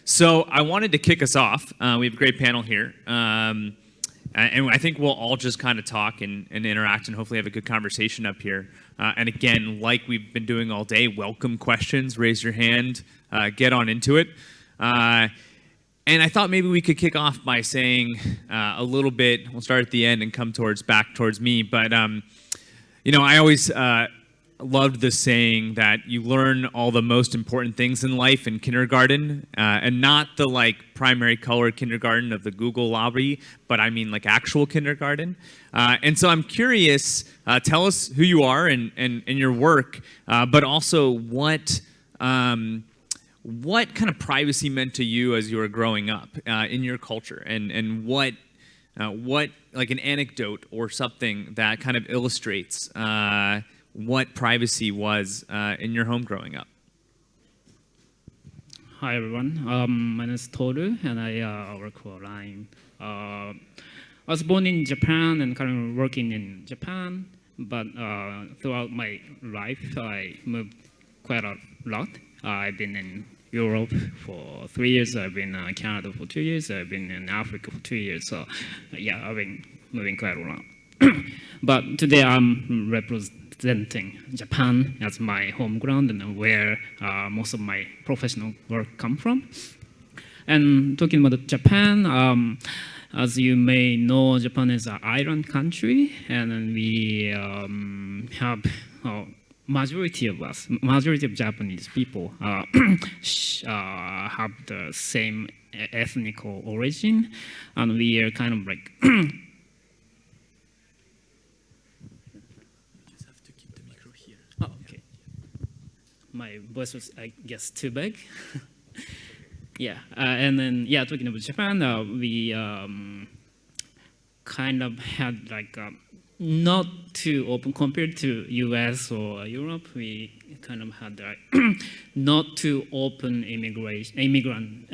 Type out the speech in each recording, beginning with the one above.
So I wanted to kick us off. We have a great panel here. And I think we'll all just kind of talk and interact and hopefully have a good conversation up here. And again, like we've been doing all day, welcome questions, raise your hand, get on into it. And I thought maybe we could kick off by saying a little bit, we'll start at the end and come back towards me. But, I always loved the saying that you learn all the most important things in life in kindergarten, and not the primary color kindergarten of the Google lobby, but I mean actual kindergarten. And so I'm curious, tell us who you are and your work, but also what kind of privacy meant to you as you were growing up in your culture, and what an anecdote or something that kind of illustrates what privacy was in your home growing up. Hi everyone, my name is Toru and I work for LINE. I was born in Japan and currently working in Japan, but throughout my life I moved quite a lot. I've been in Europe for 3 years, I've been in Canada for 2 years, I've been in Africa for 2 years, so yeah, I've been moving quite around. But today I'm representing Japan as my home ground and where most of my professional work come from. And talking about Japan, as you may know, Japan is an island country, and we have majority of Japanese people have the same ethnic origin, and we are kind of like my voice was, I guess, too big. Yeah, and then, yeah, talking about Japan, we kind of had not too open compared to US or Europe. We kind of had not too open immigrant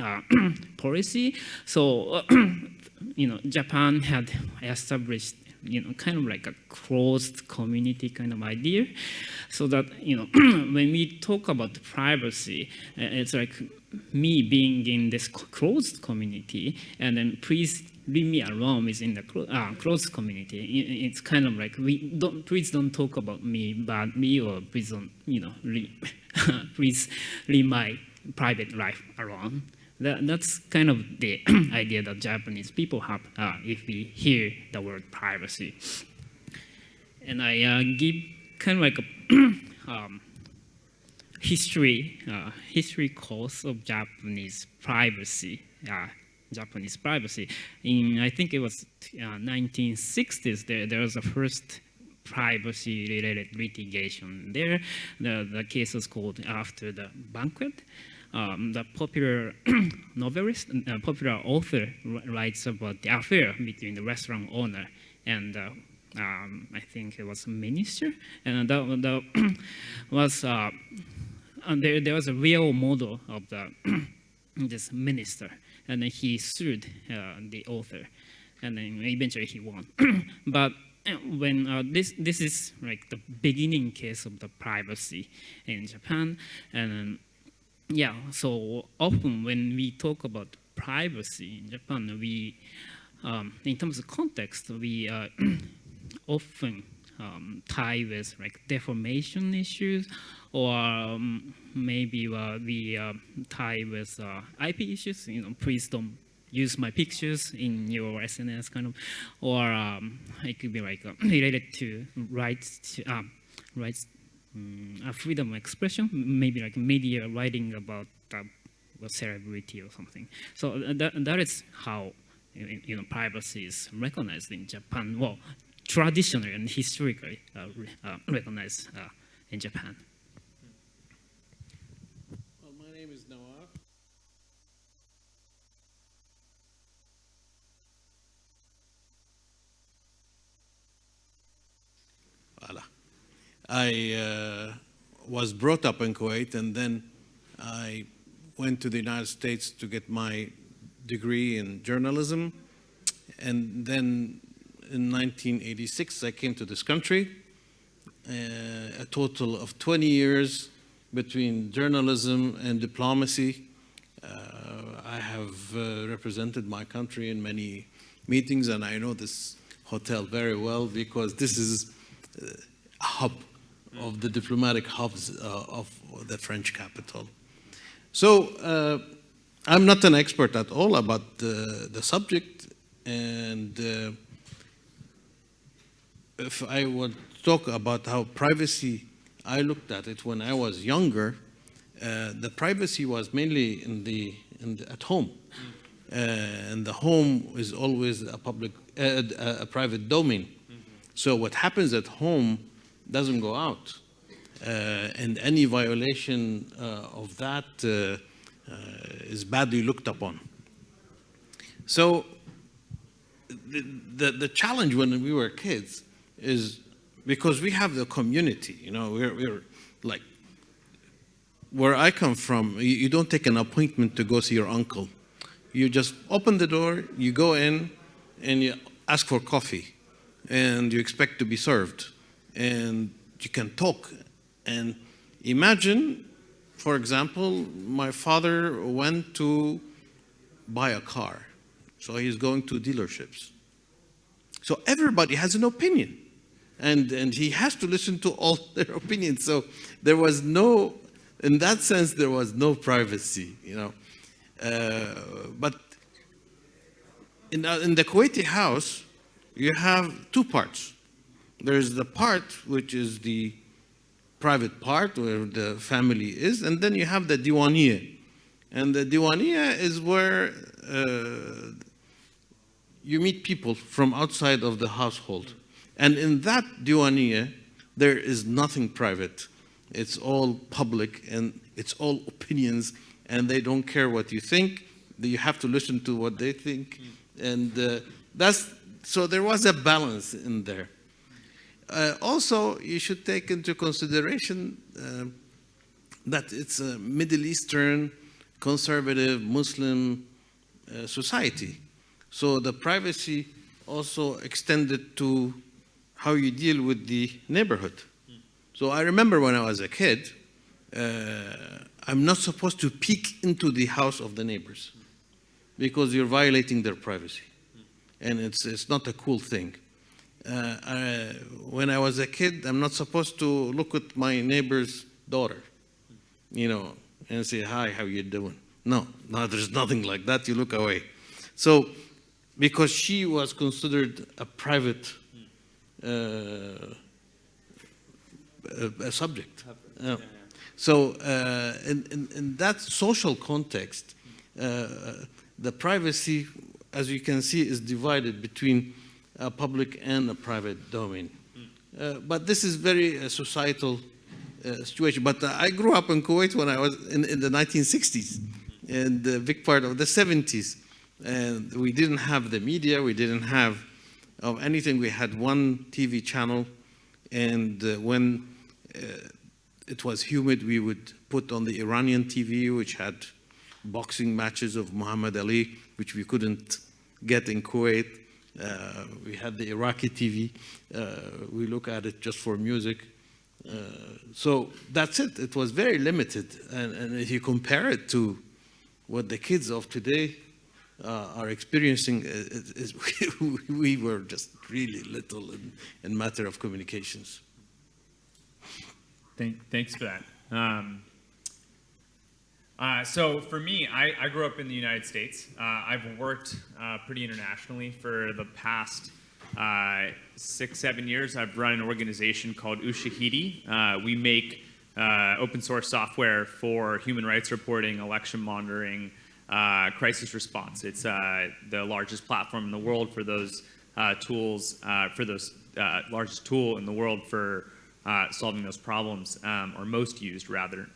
policy. So, Japan had established kind of like a closed community kind of idea, so that when we talk about privacy, it's like me being in this closed community, and then please leave me alone within the closed community. It's kind of like please don't talk about me badly, or please don't please leave my private life alone. That's kind of the idea that Japanese people have if we hear the word privacy. And I give kind of like a history course of Japanese privacy. In, I think it was 1960s, there was a first privacy-related litigation there. The case was called After the Banquet. The popular novelist, popular author writes about the affair between the restaurant owner and I think it was a minister, and that was there was a real model of this minister, and then he sued the author, and then eventually he won. But when this is like the beginning case of the privacy in Japan, and yeah, so often when we talk about privacy in Japan, we, in terms of context, we often tie with defamation issues, or maybe we tie with IP issues. Please don't use my pictures in your SNS kind of, or it could be related to rights, freedom of expression, maybe media writing about a celebrity or something. So that is how privacy is recognized in Japan. Well, traditionally and historically recognized in Japan. Well, my name is Nawaf. Voilà. I was brought up in Kuwait, and then I went to the United States to get my degree in journalism. And then in 1986, I came to this country, a total of 20 years between journalism and diplomacy. I have represented my country in many meetings, and I know this hotel very well because this is a hub of the diplomatic hubs of the French capital. So I'm not an expert at all about the subject, and if I would talk about how privacy, I looked at it when I was younger, the privacy was mainly at home. And the home is always a private domain. So what happens at home doesn't go out. And any violation of that is badly looked upon. So the challenge when we were kids is because we have the community, we're like, where I come from, you don't take an appointment to go see your uncle. You just open the door, you go in, and you ask for coffee, and you expect to be served, and you can talk. And imagine, for example, my father went to buy a car, so he's going to dealerships. So everybody has an opinion, and he has to listen to all their opinions. So there was no, in that sense, there was no privacy, But in the Kuwaiti house, you have two parts. There's the part which is the private part where the family is, and then you have the diwaniyah. And the diwaniyah is where you meet people from outside of the household. And in that diwaniyah, there is nothing private. It's all public, and it's all opinions, and they don't care what you think. You have to listen to what they think. And so there was a balance in there. Also, you should take into consideration that it's a Middle Eastern, conservative, Muslim society. So the privacy also extended to how you deal with the neighborhood. So I remember when I was a kid, I'm not supposed to peek into the house of the neighbors because you're violating their privacy. And it's not a cool thing. When I was a kid, I'm not supposed to look at my neighbor's daughter, and say, hi, how you doing? No, there's nothing like that. You look away. So, because she was considered a private a subject. So, in that social context, the privacy, as you can see, is divided between a public and a private domain. But this is very societal situation. But I grew up in Kuwait when I was in the 1960s and a big part of the 70s. And we didn't have the media, we didn't have anything. We had one TV channel, and when it was humid, we would put on the Iranian TV, which had boxing matches of Muhammad Ali, which we couldn't get in Kuwait. We had the Iraqi TV. We look at it just for music. So that's it. It was very limited. And if you compare it to what the kids of today are experiencing, we were just really little in matter of communications. Thanks for that. So for me, I grew up in the United States. I've worked pretty internationally for the past 6-7 years. I've run an organization called Ushahidi. We make open source software for human rights reporting, election monitoring, crisis response. It's the largest platform in the world for those tools, largest tool in the world for solving those problems, or most used rather.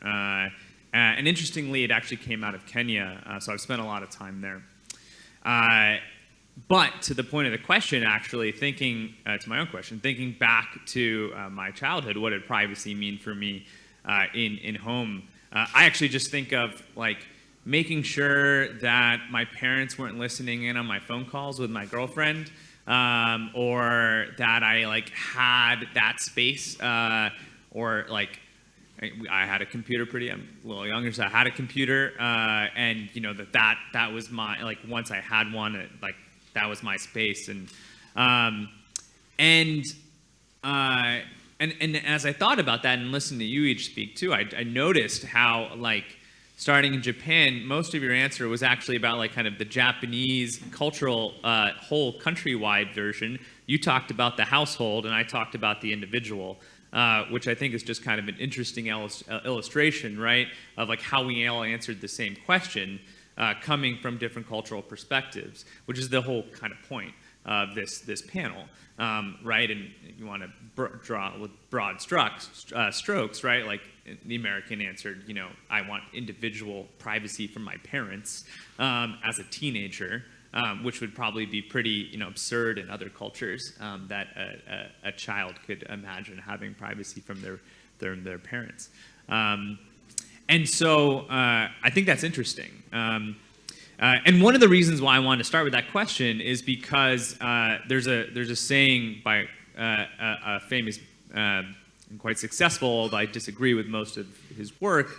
And interestingly, it actually came out of Kenya, so I've spent a lot of time there. But to the point of the question, actually, thinking to my own question, thinking back to my childhood, what did privacy mean for me in home? I actually just think of like making sure that my parents weren't listening in on my phone calls with my girlfriend, or that I like had that space, or like I had a computer I'm a little younger, so I had a computer, and that was my, like, once I had one, that was my space, and as I thought about that and listened to you each speak too, I noticed how, like, starting in Japan, most of your answer was actually about, like, kind of the Japanese cultural whole countrywide version. You talked about the household, and I talked about the individual. Which I think is just kind of an interesting illustration, right, of like how we all answered the same question, coming from different cultural perspectives, which is the whole kind of point of this panel, right? And you want to draw with broad strokes, right? Like the American answered, I want individual privacy from my parents as a teenager. Which would probably be pretty, absurd in other cultures, that a child could imagine having privacy from their parents. And so I think that's interesting. And one of the reasons why I wanted to start with that question is because there's a saying by a famous and quite successful, although I disagree with most of his work,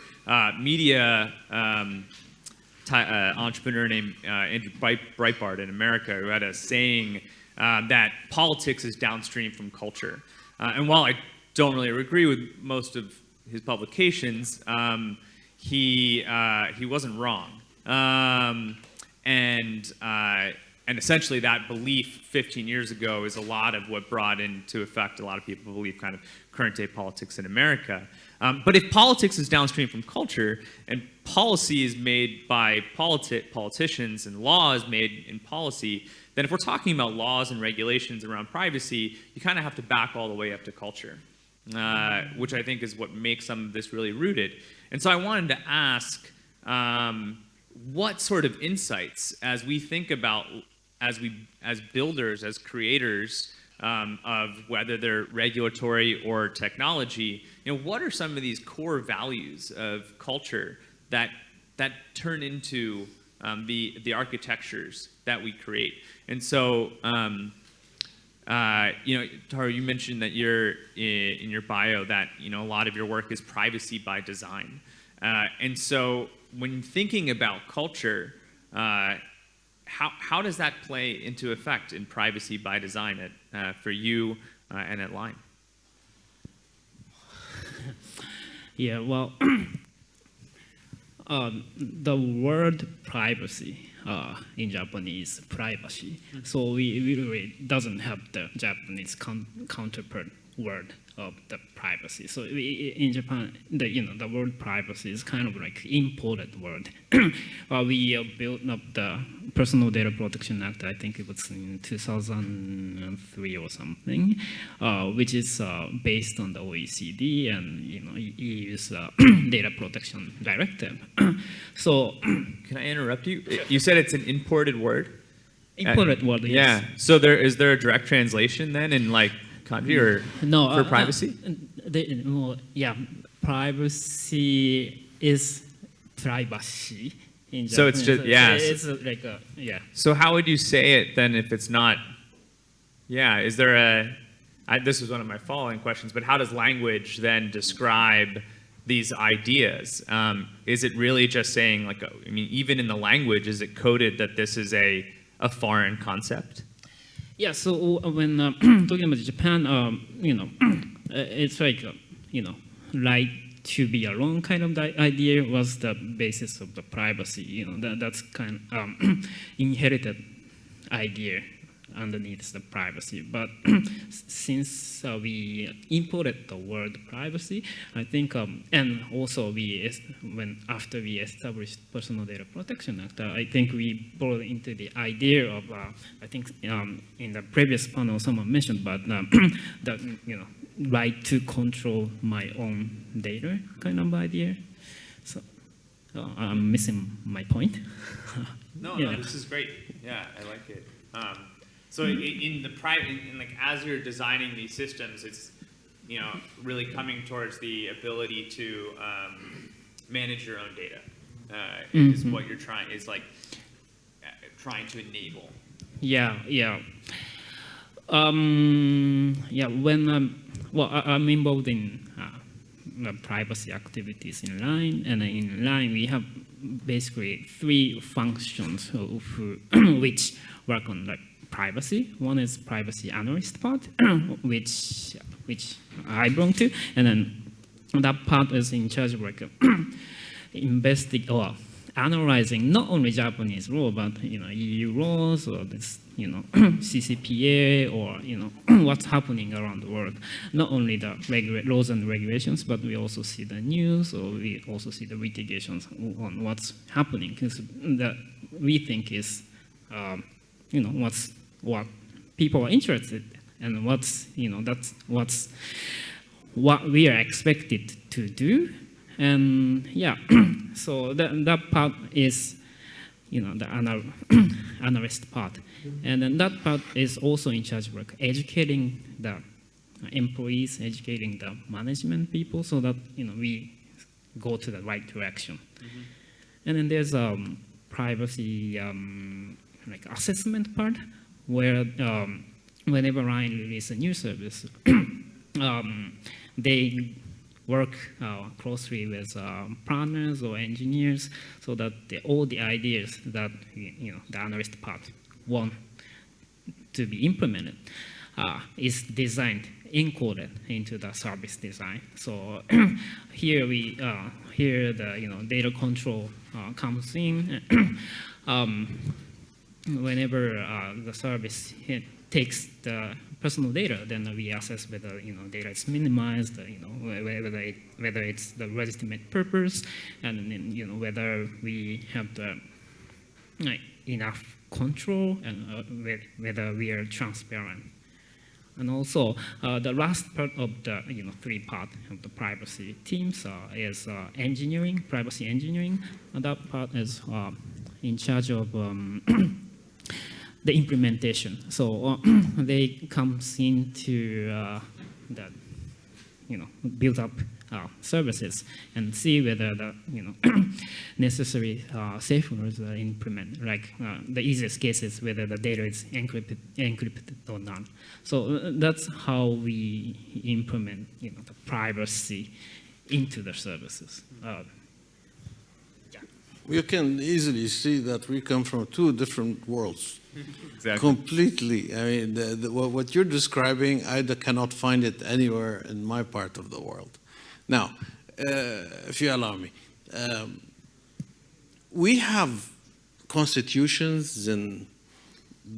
media entrepreneur named Andrew Breitbart in America, who had a saying that politics is downstream from culture. And while I don't really agree with most of his publications, he wasn't wrong. And essentially that belief 15 years ago is a lot of what brought into effect a lot of people believe kind of current day politics in America. But if politics is downstream from culture and policy is made by politicians and law is made in policy, then if we're talking about laws and regulations around privacy, you kind of have to back all the way up to culture, which I think is what makes some of this really rooted. And so I wanted to ask, what sort of insights, as we think about, as builders, as creators, of whether they're regulatory or technology, what are some of these core values of culture that turn into the architectures that we create? And so, Toru, you mentioned that you're in your bio that a lot of your work is privacy by design, and so when thinking about culture, how does that play into effect in privacy by design for you and at Line? Yeah, well, the word privacy in Japanese privacy, so we really doesn't have the Japanese counterpart word of the privacy. So in Japan, the word privacy is kind of like imported word. We built up the Personal Data Protection Act, I think it was in 2003 or something, which is based on the OECD and EU's Data Protection Directive. So, can I interrupt you? You said it's an imported word. Imported word. Yeah. Yes. So is there a direct translation then in like kanji or no, for privacy? Privacy is privacy. In so it's just It's like So how would you say it then if it's not? Yeah. Is there this is one of my following questions, but how does language then describe these ideas? Is it really just saying like, even in the language, is it coded that this is a foreign concept? Yeah, so when talking about Japan, it's like, right to be alone kind of the idea was the basis of the privacy. That's kind of inherited idea underneath the privacy. But since we imported the word privacy, I think, and also after we established Personal Data Protection Act, I think we brought into the idea of, I think in the previous panel someone mentioned, but that right to control my own data kind of idea. So I'm missing my point. No, this is great. Yeah, I like it. So in the private, like as you're designing these systems, it's really coming towards the ability to manage your own data is what you're trying to enable. Yeah. When I'm involved in the privacy activities in line, and in line we have basically three functions which work on like privacy. One is privacy analyst part, which I belong to, and then that part is in charge of like or analyzing not only Japanese law, but EU laws or this CCPA or what's happening around the world. Not only the laws and regulations, but we also see the news, or we also see the litigations on what's happening, because that we think is what people are interested in, and that's what we are expected to do. And yeah, so that part is the analyst part, and then that part is also in charge of like educating the employees, educating the management people, so that we go to the right direction. Mm-hmm. And then there's privacy like assessment part, where whenever I release a new service, they work closely with planners or engineers, so that all the ideas that the analyst part want to be implemented is designed, encoded into the service design. So here the data control comes in. Whenever the service takes the personal data, then we assess whether data is minimized, whether it's the legitimate purpose, and then whether we have the enough control, and whether we are transparent. And also the last part of the three part of the privacy teams is engineering, privacy engineering. And that part is in charge of the implementation. So they comes into the build up services and see whether the necessary safeguards are implemented. Like the easiest case is whether the data is encrypted or not. So that's how we implement the privacy into the services. You can easily see that we come from two different worlds. Exactly. Completely. I mean, what you're describing, I cannot find it anywhere in my part of the world. Now, if you allow me, we have constitutions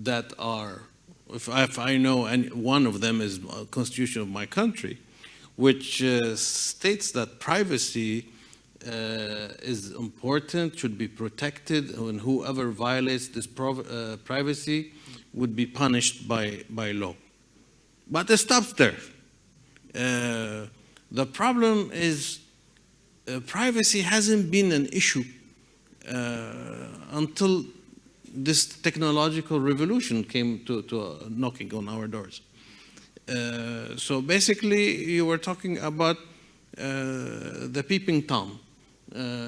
that are, if I know, and one of them is a constitution of my country, which states that privacy is important, should be protected, and whoever violates this privacy would be punished by law. But it stops there. The problem is privacy hasn't been an issue until this technological revolution came to knocking on our doors. So basically, you were talking about the peeping Tom.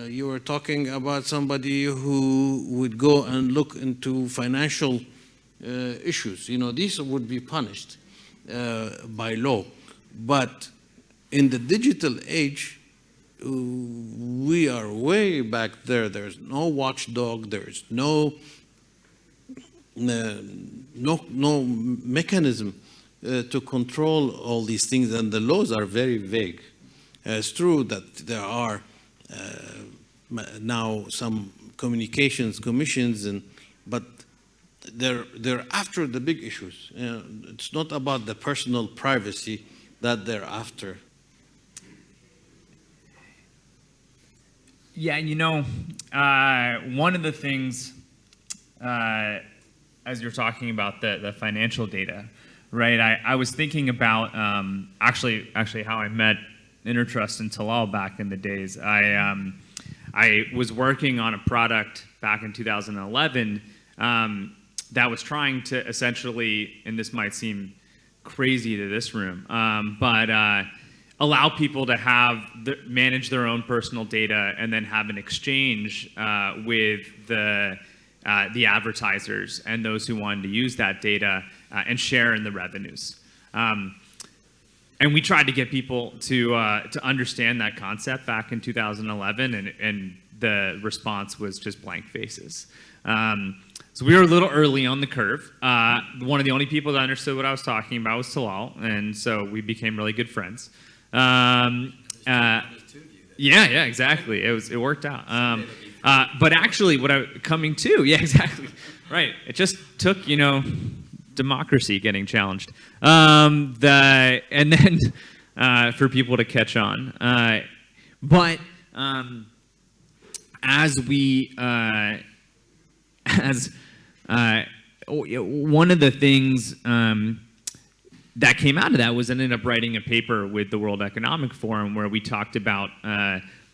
You were talking about somebody who would go and look into financial issues. These would be punished by law. But in the digital age, we are way back there. There's no watchdog. There's no mechanism to control all these things, and the laws are very vague. It's true that there are now some communications commissions, but they're after the big issues. It's not about the personal privacy that they're after. Yeah, one of the things, as you're talking about the financial data, right? I was thinking about actually how I met Intertrust and Talal back in the days. I was working on a product back in 2011 that was trying to essentially, and this might seem crazy to this room, but allow people to manage their own personal data and then have an exchange with the advertisers and those who wanted to use that data and share in the revenues. and we tried to get people to understand that concept back in 2011, and the response was just blank faces. So we were a little early on the curve. One of the only people that understood what I was talking about was Talal, and so we became really good friends. Yeah, exactly. It worked out. But actually, yeah, exactly, right. It just took, democracy getting challenged, and then for people to catch on. But as we one of the things that came out of that was ended up writing a paper with the World Economic Forum where we talked about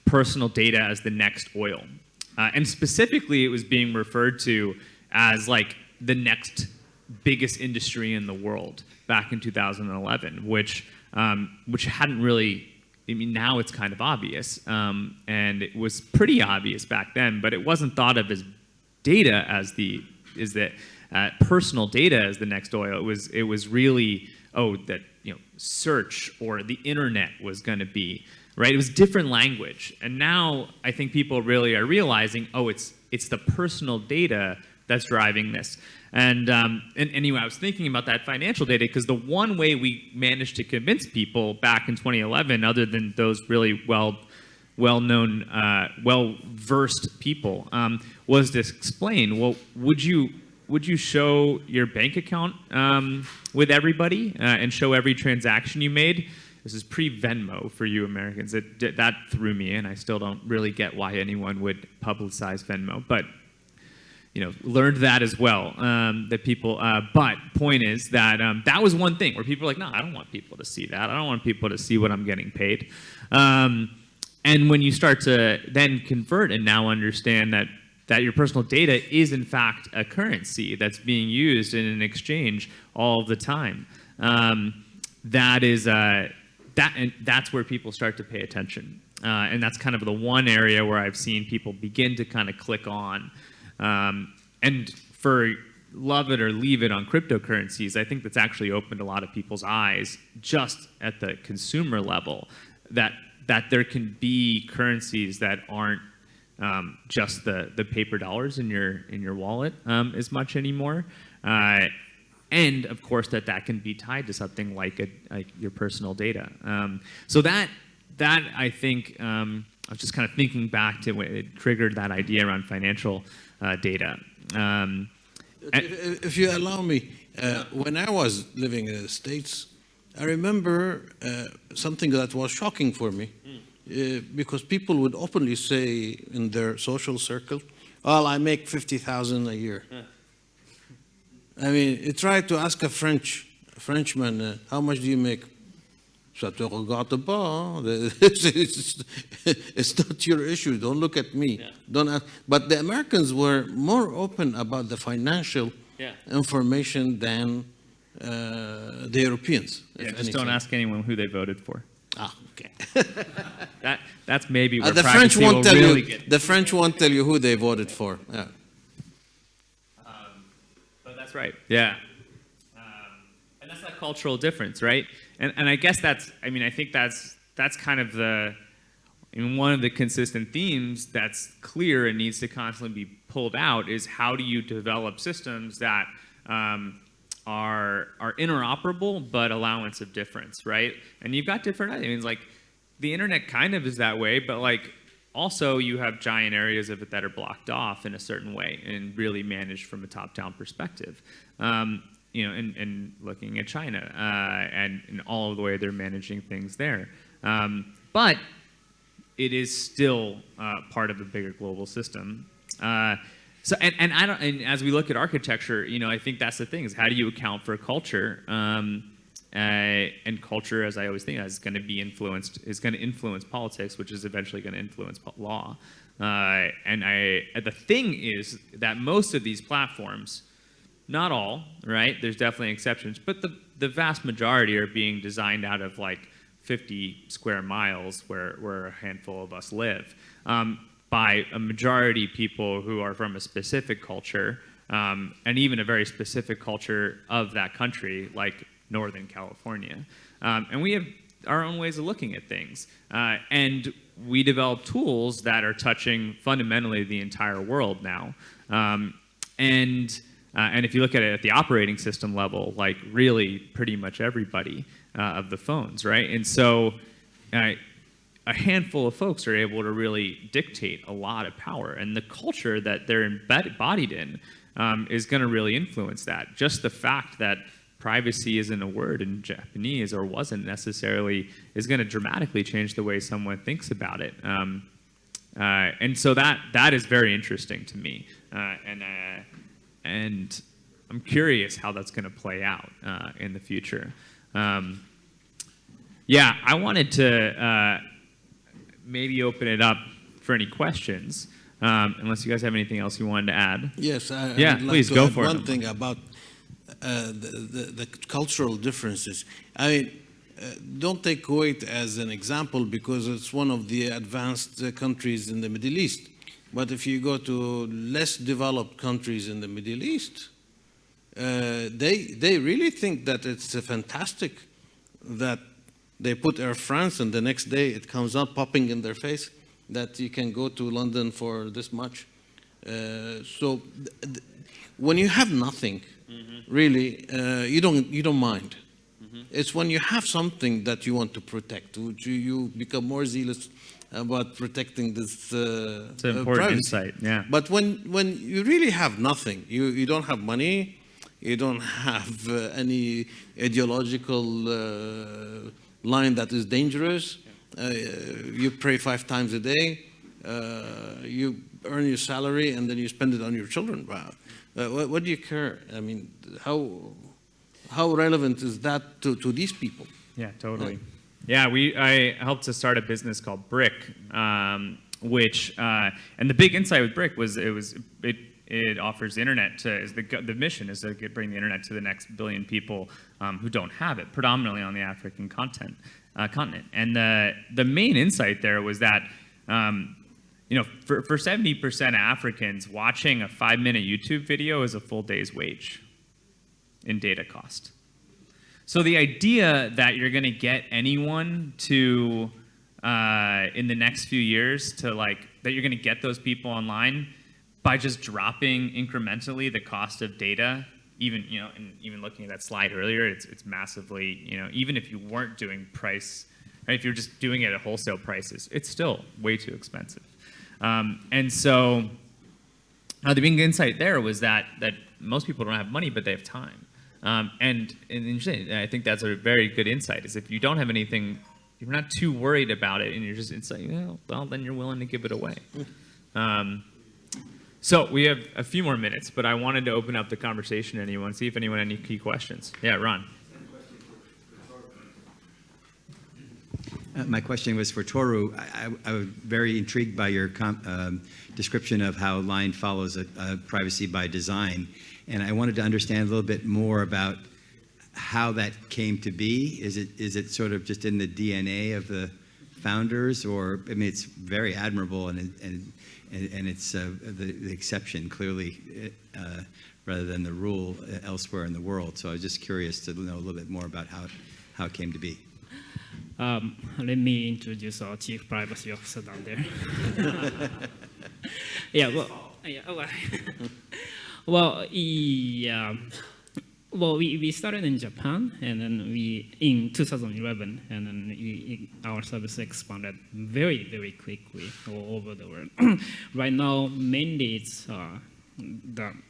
personal data as the next oil. And specifically, it was being referred to as like the next biggest industry in the world back in 2011, which hadn't really, now it's kind of obvious. And it was pretty obvious back then, but it wasn't thought of as data as personal data as the next oil. It was really, that search or the internet was going to be, right? It was different language, and now I think people really are realizing, it's the personal data that's driving this. And anyway, I was thinking about that financial data because the one way we managed to convince people back in 2011, other than those really well-known, well-versed people, was to explain, well, would you show your bank account with everybody and show every transaction you made? This is pre-Venmo for you Americans. That threw me in. I still don't really get why anyone would publicize Venmo, but learned that as well. That people, but point is that that was one thing where people were like, no, I don't want people to see that. I don't want people to see what I'm getting paid. And when you start to then convert and now understand that your personal data is in fact a currency that's being used in an exchange all the time, that's where people start to pay attention. And that's kind of the one area where I've seen people begin to kind of click on. And for love it or leave it on cryptocurrencies, I think that's actually opened a lot of people's eyes just at the consumer level that there can be currencies that aren't just the paper dollars in your wallet as much anymore. And of course that can be tied to something like your personal data. So that I think, I was just kind of thinking back to when it triggered that idea around financial data. If you allow me, when I was living in the States, I remember something that was shocking for me, because people would openly say in their social circle, well, I make 50,000 a year. I mean, you try to ask a Frenchman, how much do you make? Ça te regarde pas. It's not your issue. Don't look at me. Yeah. Don't ask. But the Americans were more open about the financial information than the Europeans. Yeah, just don't ask anyone who they voted for. Ah, okay. That's maybe where the French won't tell really you. The French won't tell you who they voted for. Yeah. But that's right. Yeah. And that's that cultural difference, right? And I guess I think that's kind of one of the consistent themes that's clear and needs to constantly be pulled out is how do you develop systems that are interoperable but allowance of difference, right? And you've got different, like the internet kind of is that way, but like also you have giant areas of it that are blocked off in a certain way and really managed from a top-down perspective. And looking at China and all of the way they're managing things there. But it is still part of a bigger global system. And as we look at architecture, I think that's the thing is how do you account for culture? And culture, as I always think, is going to influence politics, which is eventually going to influence law. The thing is that most of these platforms, not all, right? There's definitely exceptions, but the vast majority are being designed out of like 50 square miles where a handful of us live by a majority people who are from a specific culture and even a very specific culture of that country, like Northern California. And we have our own ways of looking at things. And we develop tools that are touching fundamentally the entire world now. And if you look at it at the operating system level, like really pretty much everybody of the phones, right? And so a handful of folks are able to really dictate a lot of power. And the culture that they're embodied in is going to really influence that. Just the fact that privacy isn't a word in Japanese or wasn't necessarily is going to dramatically change the way someone thinks about it. And so that is very interesting to me. And I'm curious how that's going to play out in the future. Yeah, I wanted to maybe open it up for any questions, unless you guys have anything else you wanted to add. Yes, Yeah, I'd like please to go add for it. one thing about the cultural differences. I mean, don't take Kuwait as an example because it's one of the advanced countries in the Middle East. But if you go to less developed countries in the Middle East, they really think that it's fantastic that they put Air France and the next day it comes up popping in their face that you can go to London for this much. So when you have nothing, really, you don't mind. It's when you have something that you want to protect, which you become more zealous about protecting this It's an important privacy. insight, yeah. But when you really have nothing, you don't have money, you don't have any ideological line that is dangerous, you pray 5 times a day, you earn your salary and then you spend it on your children. Wow. What do you care? I mean, how relevant is that to these people? Yeah, totally. Yeah, I helped to start a business called Brick, which and the big insight with Brick was it offers the internet to the mission is to bring the internet to the next billion people who don't have it, predominantly on the African continent. And the main insight there was that for 70% of Africans, watching a 5-minute YouTube video is a full day's wage in data cost. So the idea that you're going to get anyone to, in the next few years, that you're going to get those people online by just dropping incrementally the cost of data, even looking at that slide earlier, it's massively, even if you weren't doing price, right, if you're just doing it at wholesale prices, it's still way too expensive. And so the big insight there was that most people don't have money, but they have time. And I think that's a very good insight, is if you don't have anything, you're not too worried about it, and you're just, it's like, well, then you're willing to give it away. So we have a few more minutes, but I wanted to open up the conversation to anyone, see if anyone had any key questions. Yeah, Ron. My question was for Toru. I was very intrigued by your description of how Line follows a privacy by design. And I wanted to understand a little bit more about how that came to be. Is it sort of just in the DNA of the founders, or I mean, it's very admirable and it's the exception clearly rather than the rule elsewhere in the world. So I was just curious to know a little bit more about how it came to be. Let me introduce our Chief Privacy Officer down there. We started in Japan, and then in 2011, and then our service expanded very, very quickly all over the world. Right now, mainly it's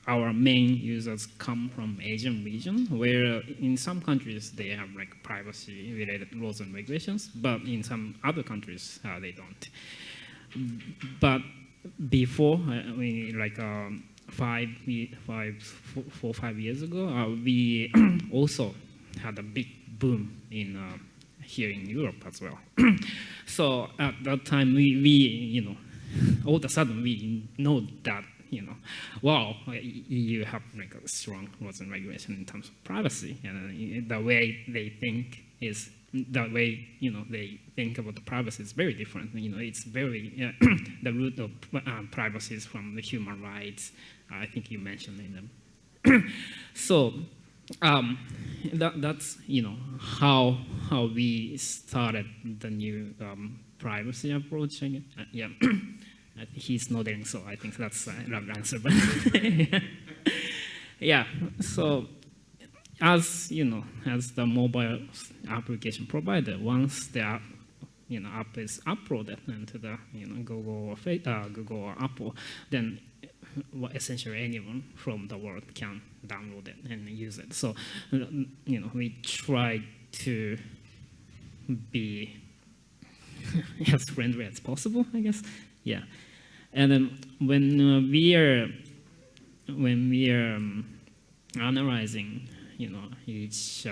our main users come from Asian region, where in some countries they have like privacy-related laws and regulations, but in some other countries they don't. But before, 4 or 5 years ago, we also had a big boom in here in Europe as well. So at that time, we all of a sudden we know that you have like a strong laws and regulation in terms of privacy, and the way they think is the way they think about the privacy is very different. It's very the root of privacy is from the human rights. I think you mentioned in them. So That's how we started the new privacy approach. Yeah, he's nodding, so I think that's a wrong answer. But yeah, so as as the mobile application provider, once the app is uploaded into the Google or Google or Apple, then essentially anyone from the world can download it and use it. So we try to be as friendly as possible, I guess. Yeah, and then when we are analyzing each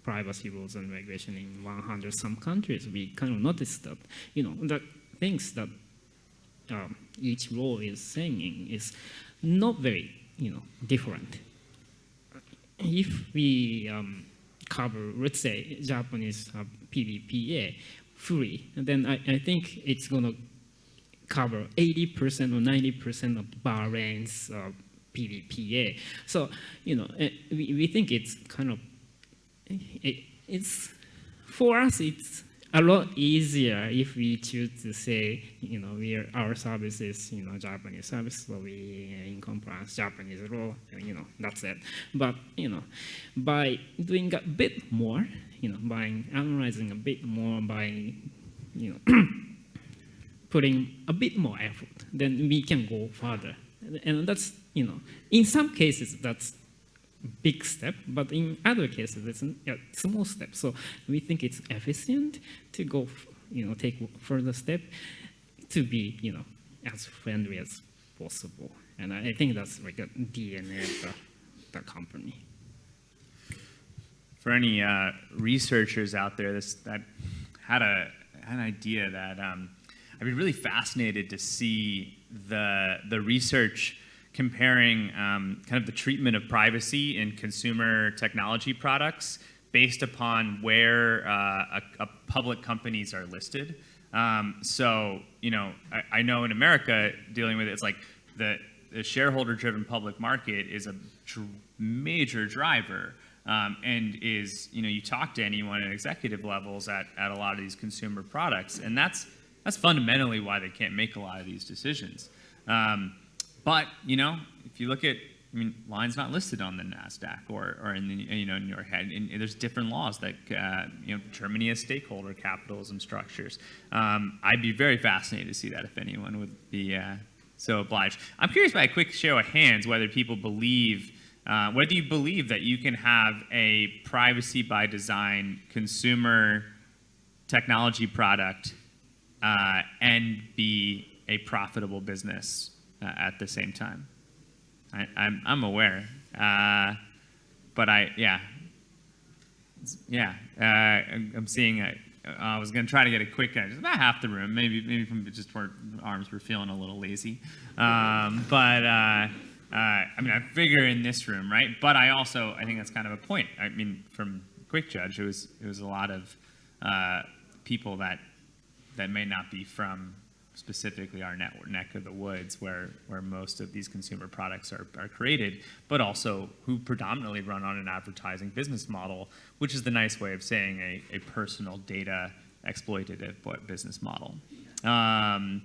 privacy rules and regulation in 100 some countries, we kind of noticed that the things that each law is saying is not very different. If we cover, let's say, Japanese PDPA fully, then I think it's going to cover 80% or 90% of Bahrain's PDPA. So we think it's kind of it's for us it's a lot easier if we choose to say our service is Japanese service, so we in compliance Japanese law, that's it. But by doing a bit more, by analyzing a bit more, by putting a bit more effort, then we can go further. And that's in some cases that's big step, but in other cases it's a small step. So we think it's efficient to go, take further step to be, as friendly as possible. And I think that's like a DNA of the company. For any researchers out there that had an idea that I'd be really fascinated to see the research comparing kind of the treatment of privacy in consumer technology products based upon where public companies are listed. So, I know in America, dealing with it, it's like the shareholder-driven public market is a major driver, and is, you talk to anyone at executive levels at a lot of these consumer products, and that's fundamentally why they can't make a lot of these decisions. But if you look at, Line's not listed on the NASDAQ or in the in your head. And there's different laws that Germany has stakeholder capitalism structures. I'd be very fascinated to see that if anyone would be so obliged. I'm curious by a quick show of hands whether people believe, whether you believe that you can have a privacy by design consumer technology product and be a profitable business at the same time. I'm aware, but I'm seeing. I was going to try to get a quick, just about half the room, maybe from just where arms were feeling a little lazy, I figure in this room, right? But I think that's kind of a point. From Quick Judge, it was a lot of people that may not be from specifically our neck of the woods where most of these consumer products are created, but also who predominantly run on an advertising business model, which is the nice way of saying a personal data exploitative business model. And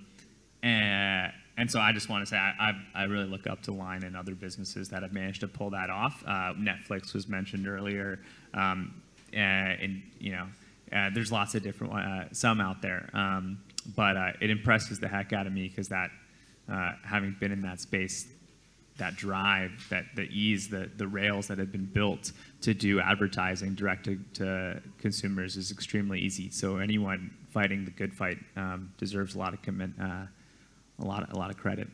so I just want to say I really look up to Line and other businesses that have managed to pull that off. Netflix was mentioned earlier, and there's lots of different some out there. But it impresses the heck out of me because that, having been in that space, that drive, the ease, the rails that have been built to do advertising direct to consumers is extremely easy. So anyone fighting the good fight deserves a lot of credit.